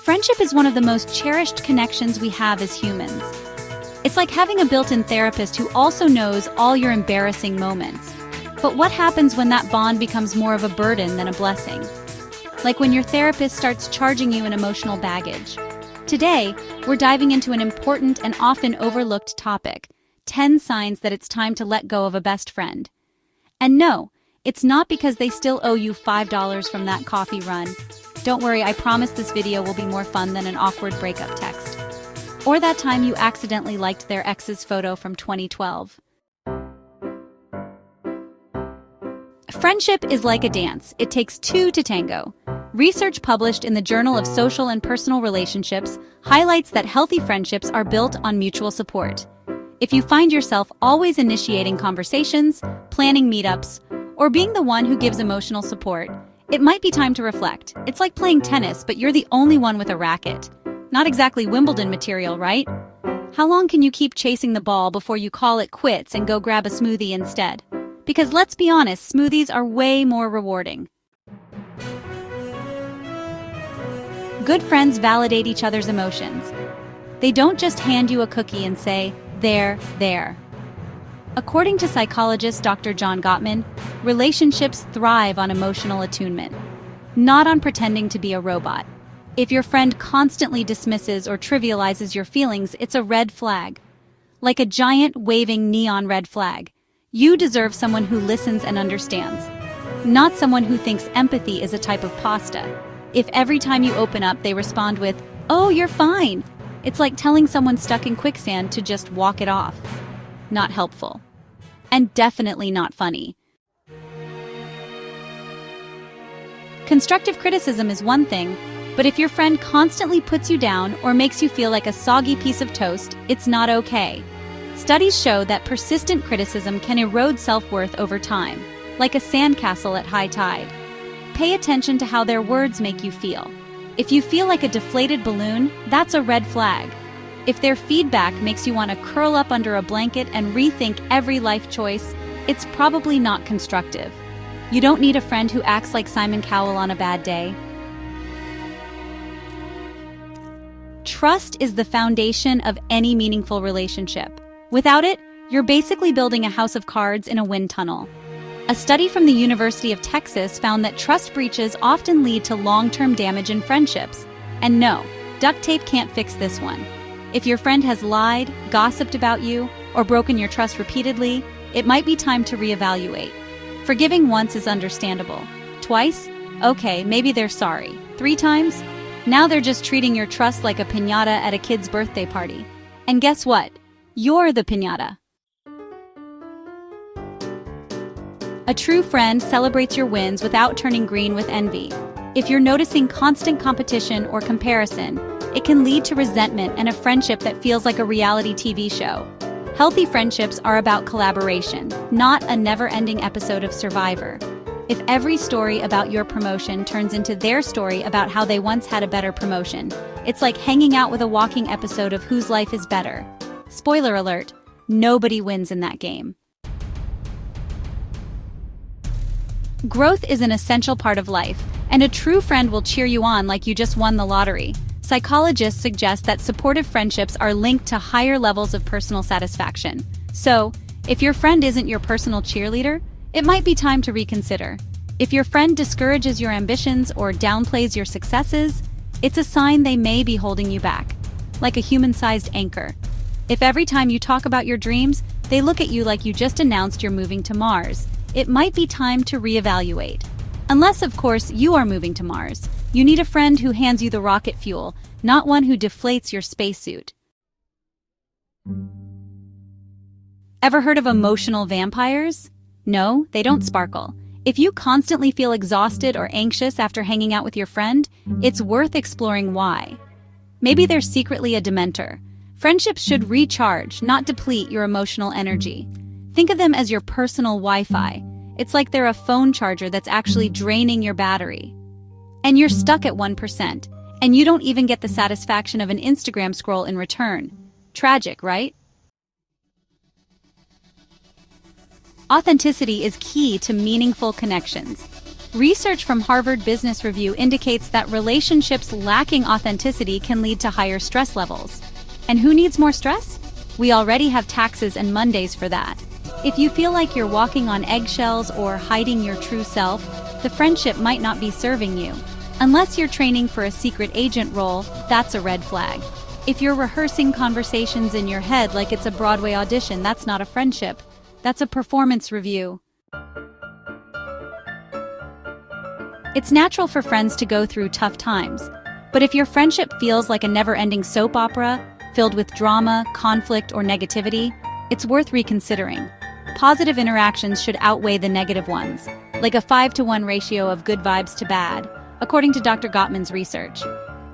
Friendship is one of the most cherished connections we have as humans. It's like having a built-in therapist who also knows all your embarrassing moments. But what happens when that bond becomes more of a burden than a blessing? Like when your therapist starts charging you an emotional baggage. Today, we're diving into an important and often overlooked topic: 10 signs that it's time to let go of a best friend. And no, it's not because they still owe you $5 from that coffee run. Don't worry, I promise this video will be more fun than an awkward breakup text. Or that time you accidentally liked their ex's photo from 2012. Friendship is like a dance. It takes two to tango. Research published in the Journal of Social and Personal Relationships highlights that healthy friendships are built on mutual support. If you find yourself always initiating conversations, planning meetups, or being the one who gives emotional support, it might be time to reflect. It's like playing tennis, but you're the only one with a racket. Not exactly Wimbledon material, right? How long can you keep chasing the ball before you call it quits and go grab a smoothie instead? Because let's be honest, smoothies are way more rewarding. Good friends validate each other's emotions. They don't just hand you a cookie and say, there. According to psychologist Dr. John Gottman, relationships thrive on emotional attunement, not on pretending to be a robot. If your friend constantly dismisses or trivializes your feelings, it's a red flag. Like a giant waving neon red flag. You deserve someone who listens and understands, not someone who thinks empathy is a type of pasta. If every time you open up they respond with, "Oh, you're fine," it's like telling someone stuck in quicksand to just walk it off. Not helpful. And definitely not funny. Constructive criticism is one thing, but if your friend constantly puts you down or makes you feel like a soggy piece of toast, it's not okay. Studies show that persistent criticism can erode self-worth over time, like a sandcastle at high tide. Pay attention to how their words make you feel. If you feel like a deflated balloon, that's a red flag. If their feedback makes you want to curl up under a blanket and rethink every life choice, it's probably not constructive. You don't need a friend who acts like Simon Cowell on a bad day. Trust is the foundation of any meaningful relationship. Without it, you're basically building a house of cards in a wind tunnel. A study from the University of Texas found that trust breaches often lead to long-term damage in friendships. And no, duct tape can't fix this one. If your friend has lied, gossiped about you, or broken your trust repeatedly, it might be time to reevaluate. Forgiving once is understandable. Twice? Okay, maybe they're sorry. 3 times? Now they're just treating your trust like a piñata at a kid's birthday party. And guess what? You're the piñata. A true friend celebrates your wins without turning green with envy. If you're noticing constant competition or comparison, it can lead to resentment and a friendship that feels like a reality TV show. Healthy friendships are about collaboration, not a never-ending episode of Survivor. If every story about your promotion turns into their story about how they once had a better promotion, it's like hanging out with a walking episode of Whose Life is Better. Spoiler alert, nobody wins in that game. Growth is an essential part of life, and a true friend will cheer you on like you just won the lottery. Psychologists suggest that supportive friendships are linked to higher levels of personal satisfaction. So, if your friend isn't your personal cheerleader, it might be time to reconsider. If your friend discourages your ambitions or downplays your successes, it's a sign they may be holding you back, like a human-sized anchor. If every time you talk about your dreams, they look at you like you just announced you're moving to Mars, it might be time to reevaluate. Unless, of course, you are moving to Mars. You need a friend who hands you the rocket fuel, not one who deflates your spacesuit. Ever heard of emotional vampires? No, they don't sparkle. If you constantly feel exhausted or anxious after hanging out with your friend, it's worth exploring why. Maybe they're secretly a dementor. Friendships should recharge, not deplete your emotional energy. Think of them as your personal Wi-Fi. It's like they're a phone charger that's actually draining your battery. And you're stuck at 1%, and you don't even get the satisfaction of an Instagram scroll in return. Tragic, right? Authenticity is key to meaningful connections. Research from Harvard Business Review indicates that relationships lacking authenticity can lead to higher stress levels. And who needs more stress? We already have taxes and Mondays for that. If you feel like you're walking on eggshells or hiding your true self, the friendship might not be serving you. Unless you're training for a secret agent role, that's a red flag. If you're rehearsing conversations in your head like it's a Broadway audition, that's not a friendship. That's a performance review. It's natural for friends to go through tough times. But if your friendship feels like a never-ending soap opera, filled with drama, conflict, or negativity, it's worth reconsidering. Positive interactions should outweigh the negative ones, like a 5-to-1 ratio of good vibes to bad, according to Dr. Gottman's research.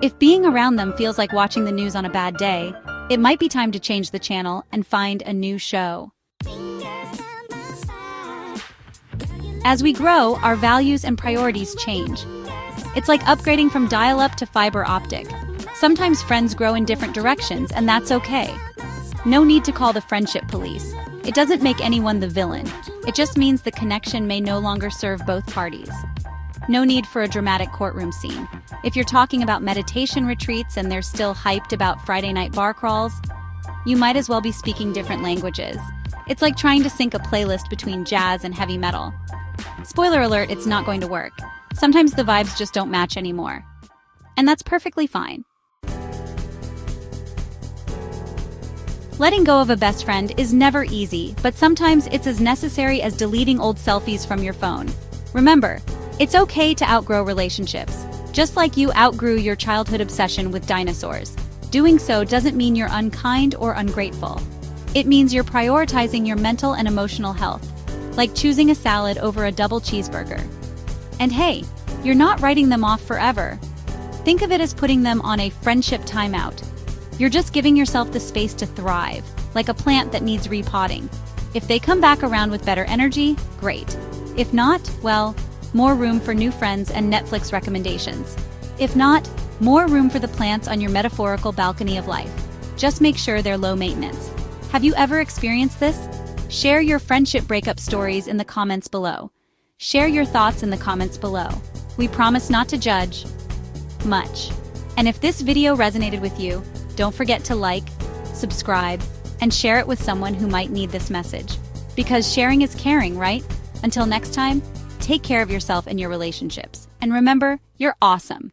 If being around them feels like watching the news on a bad day, it might be time to change the channel and find a new show. As we grow, our values and priorities change. It's like upgrading from dial-up to fiber optic. Sometimes friends grow in different directions, and that's okay. No need to call the friendship police. It doesn't make anyone the villain. It just means the connection may no longer serve both parties. No need for a dramatic courtroom scene. If you're talking about meditation retreats and they're still hyped about Friday night bar crawls, you might as well be speaking different languages. It's like trying to sync a playlist between jazz and heavy metal. Spoiler alert, it's not going to work. Sometimes the vibes just don't match anymore. And that's perfectly fine. Letting go of a best friend is never easy, but sometimes it's as necessary as deleting old selfies from your phone. Remember, it's okay to outgrow relationships, just like you outgrew your childhood obsession with dinosaurs. Doing so doesn't mean you're unkind or ungrateful. It means you're prioritizing your mental and emotional health, like choosing a salad over a double cheeseburger. And hey, you're not writing them off forever. Think of it as putting them on a friendship timeout. You're just giving yourself the space to thrive, like a plant that needs repotting. If they come back around with better energy, great. If not, well, more room for new friends and Netflix recommendations. If not, more room for the plants on your metaphorical balcony of life. Just make sure they're low maintenance. Have you ever experienced this? Share your friendship breakup stories in the comments below. Share your thoughts in the comments below. We promise not to judge much. And if this video resonated with you, don't forget to like, subscribe, and share it with someone who might need this message. Because sharing is caring, right? Until next time, take care of yourself and your relationships. And remember, you're awesome.